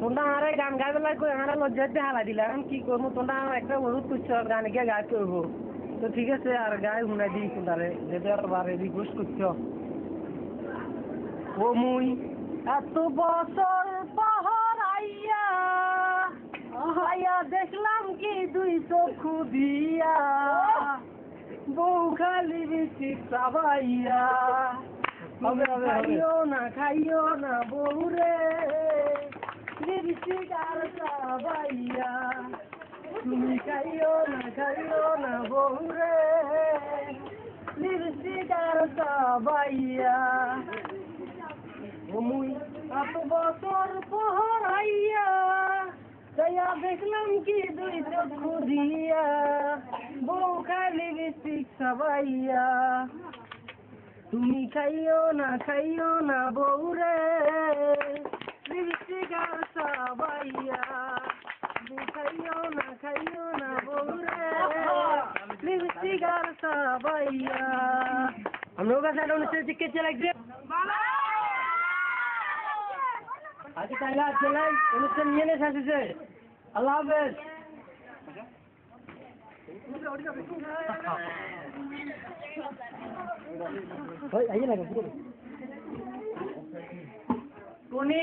তোমরা আরে গান গাইবে লাগবে আমরা লজ্জাতে হালা দিলাম কি করবো তোমরা একটা অনুরোধ করছো গান গিয়ে গাইতে করবো তো ঠিক আছে আর গায়ে শুনাই দিই তোমরা যেতে আর রিকোয়েস্ট করছো ও মুই এত বছর পাহাড় আইয়া আইয়া দেখলাম কি দুই চক্ষু দিয়া বউ খালি বেশি চাবাইয়া খাইও না বউ রে লিপস্টিক আর চাবাইয়া তুমি খাইও না বউ রে লিপস্টিক আর চাবাইয়া মুই এত বছর পহরাইয়া তাইয়া দেখলাম কি দুই চক্ষু দিয়া বউ খালি লিপস্টিক চাবাইয়া তুমি খাইও না বউ রে লিপস্টিক আর চাবাইয়া তুমি খাইও না বউ রে লিপস্টিক আর চাবাইয়া আমরা কাছে একটা অনুষ্ঠান শিখেছি লাগছে আজকে তাহলে আজকে নাই অনুষ্ঠান নিয়ে নেই শাসিছে আল্লাহ হাফেজ টুনি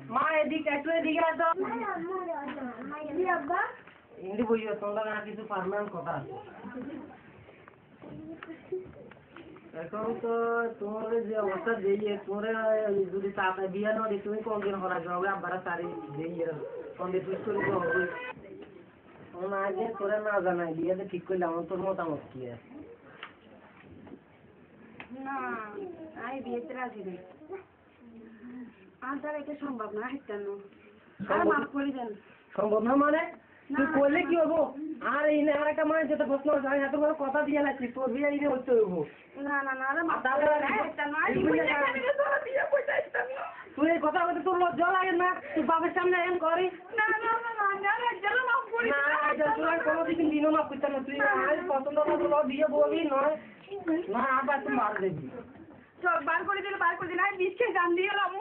মা এদিকে একটু এদিকে আসো হিন্দি বইও তোমরা না কিছু পারমানেন্ট কথা আছে এখন তো তোমার যে অবস্থা দিয়ে তোমরা যদি তাতে বিয়ে নয় তুমি কোনদিন হরা যাবে আবার সারি দিয়ে কোনদিন তুই করে হবে না আগে তোরা না জানাই বিয়েতে ঠিক করলে আমার তোর মতামত কি আছে না আমি বিয়েতে রাজি নেই আর তার এটা সম্ভব না হেঁটান মাফ করে দেন সম্ভব না মানে তুই করলে কি হবো আর এই না আর একটা মানে যেটা প্রশ্ন আমি এত বড় কথা দিয়ে লাগছি তোর বিয়ে এই হচ্ছে হবো না তুই এই কথা বলতে তোর লজ্জা লাগে না তুই বাবার সামনে এম করিস কোনোদিন দিনও মাফ করতে না তুই পছন্দ না বিয়ে বলবি নয় না আবার তুই মার দেবি বার করে দিলে আমি বিষ খেয়ে জান দিয়ে গেলাম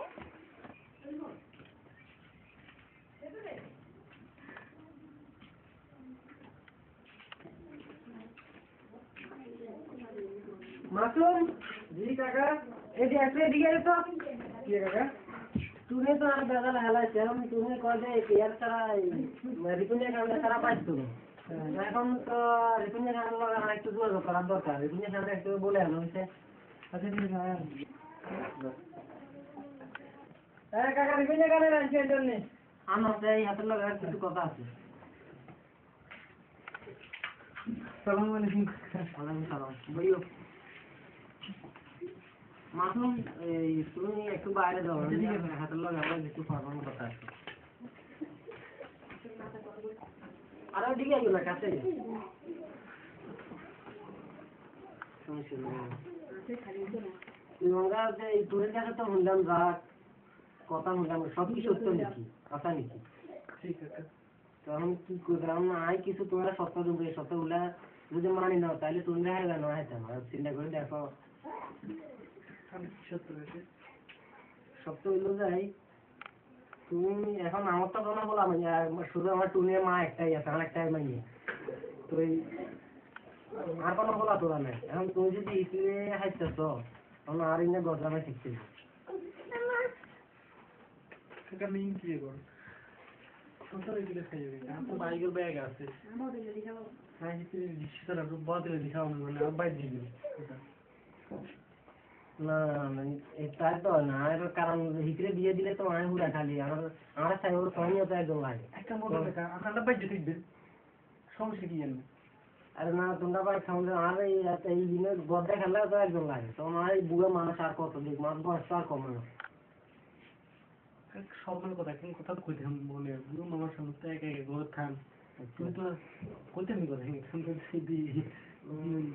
মাসুম জি কাকা এই যে একটা দিকে তো কি কাকা তুমি তো আর বেজাল হেলাইছে এখন তুমি কয় যে ইয়ার ছাড়া রিপুঞ্জের কারণে ছাড়া পাইছ তুমি এখন তো রিপুঞ্জের কারণে আর একটু যোগাযোগ করার দরকার রিপুঞ্জের সাথে একটু বলে আনো হয়েছে আচ্ছা ঠিক আছে হ্যাঁ কাকা রিপুঞ্জের কারণে আনছি এর জন্যে আমার এই হাতের লগে আর কিছু কথা আছে সালাম আলাইকুম ওয়ালাইকুম সালাম বইও মাসুম এই তুমি একটু বাইরে যাও হাতের লগে আমার কিছু ফরমাল কথা আছে আর ওদিকে আইও না কাছে আমরা যে এই তোরের কাছে তো শুনলাম যা কথা শুনলাম সব কিছু সত্য নাকি কথা নাকি ঠিক আছে তখন কি করলাম আই কিছু তোমরা সত্য দেবো এই সত্যগুলা যদি মানি নাও তাহলে তোমরা হারবে না হয়তো চিন্তা করে দেখো সত্য হইলো যাই তুমি এখন আমার তো কোনো বলা মানে শুধু আমার টুনির মা একটাই আছে আমার একটাই মাইয়ে তো আর কোনো বলা তোলা নাই এখন তুমি যদি ইসলে হাইতেছ তখন আর ইনে গজরামে শিখতে বাইকের ব্যাগ আছে না তাই তো না কারণ হিকরে বিয়ে দিলে তো আমি হুড়া খালি আমার চাই ওর সঙ্গে তো একদম লাগে আপনারা বাইরে শিখবেন সমস্যা কি জানবেন আরে না তোমরা বাড়ি খাওয়া আর এই দিনে গদ্দা খেললে তো একদম লাগে তো আমার এই বুড়ো মানুষ আর কত দিক মানুষ বয়স তো আর কম না সবার কথা এখন কথা তো কইতে বলে বুড়ো মামার সামনে তো একে একে ঘর খান তুমি তো কইতে আমি কথা এখন তো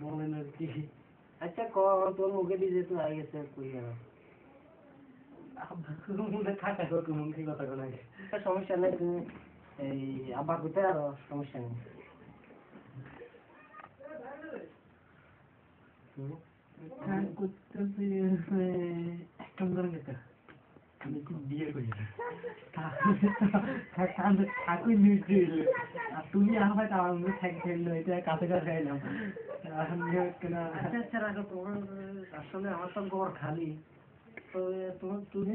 বলেন আর কি আচ্ছা তোর মুখে দিয়ে যেহেতু হয়ে গেছে কই মনে থাকা তোর মুখে কথা বলা সমস্যা নেই তুমি এই আব্বা কোথায় আরো সমস্যা নেই করতেছি একটা আমি কি বিয়ে করি ঠাকুর নিউট্রি আর তুমি আমার আমার খেললো এটা কাছে কাছে এলাম আচ্ছা রাখো তোমার আসলে আমার তো ঘর খালি তো তুমি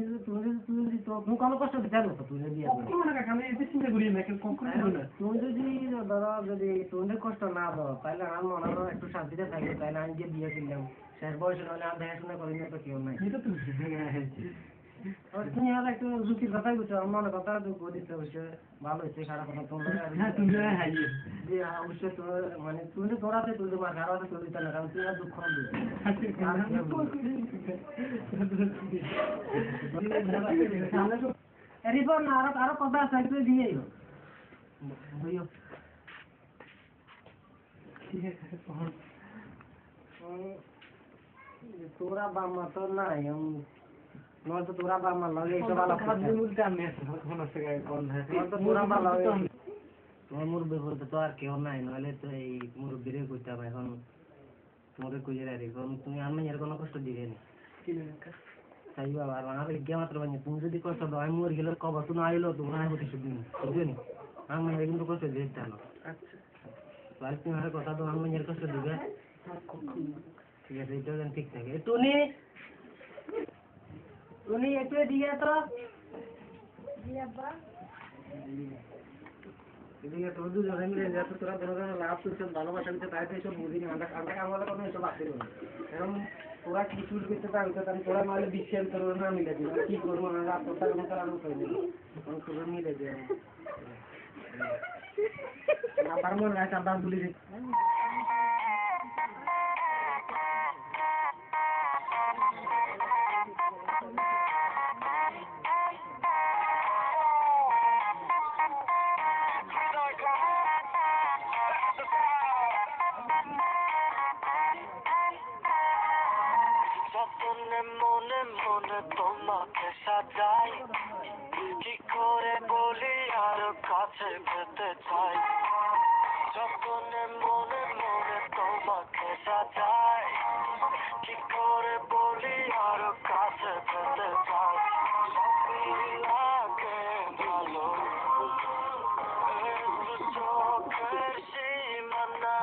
তুমি কোনো কষ্ট জানো তো তুমি বিয়ে তুমি যদি ধরো যদি তুমি কষ্ট না দাও তাহলে আমার মনে হয় একটু শান্তিতে থাকবে তাহলে আমি যে বিয়ে করলাম শেষ বয়সে হলে আর দেখাশোনা করি না তো কেউ নাই তুমি আর একটু যুক্তির কথাই বুঝছো আমার মনে কথা দিতে অবশ্যই ভালো হয়েছে খারাপ কথা তোমরা অবশ্যই তোমার মানে তুমি তো তোরাতে তুলতে পার খারাপ হাতে তুলতে না কারণ তুমি আর দুঃখ এরপর না আরো কথা আছে একটু দিয়ে ঠিক আছে তোরা বাম্মা তো নাই নয়তো তোরা বাম্মা লাগে এইসব তোমার মুরব্বী বলতে তো আর কেউ নাই নাহলে তো এই মুরব্বীরে করতাম এখন তোমাকে খুঁজে রাখি কারণ তুমি আমি এর কোনো কষ্ট দিবে না তাই বাবা আর আমার বিজ্ঞা মাত্র বানিয়ে তুমি যদি কষ্ট দাও আমি মরে গেলে কবার তুমি আইলো তোমরা আমি প্রতিশোধ নিই বুঝবে নি আমি কিন্তু কষ্ট দিতে না আচ্ছা তাহলে তুমি আমার কথা তো আমি এর কষ্ট দিবে ঠিক আছে এটা যেন ঠিক থাকে টুনি টুনি একটু দিয়ে তো এদিকে তোর দুজনে মিলে যাতে তোরা দুজনে লাভ করছে ভালোবাসা দিতে তাই তো এইসব বুঝিনি আমরা কামলা কোনো এইসব আসতে পারবো এখন তোরা কি চুল করতে পারবে তাহলে তোরা নাহলে বিশ্বাস করবো না মিলে দিবে কি করবো আমরা আপনার কোনো তারা আমি করে দেবো তোরা মিলে দেবে না পারবো না চারবার বলি দিই মনে মনে তোমাকে সাজাই কি করে বলি আরো কাছে পেতে চাই যতনে মনে মনে তোমাকে সাজাই কি করে বলি আরো কাছে পেতে চাই লাগে ভালো চোখের সীমানা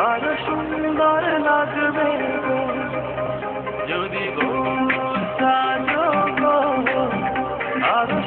আরো সুন্দর লাগবে যদি গো সাজো গো আরো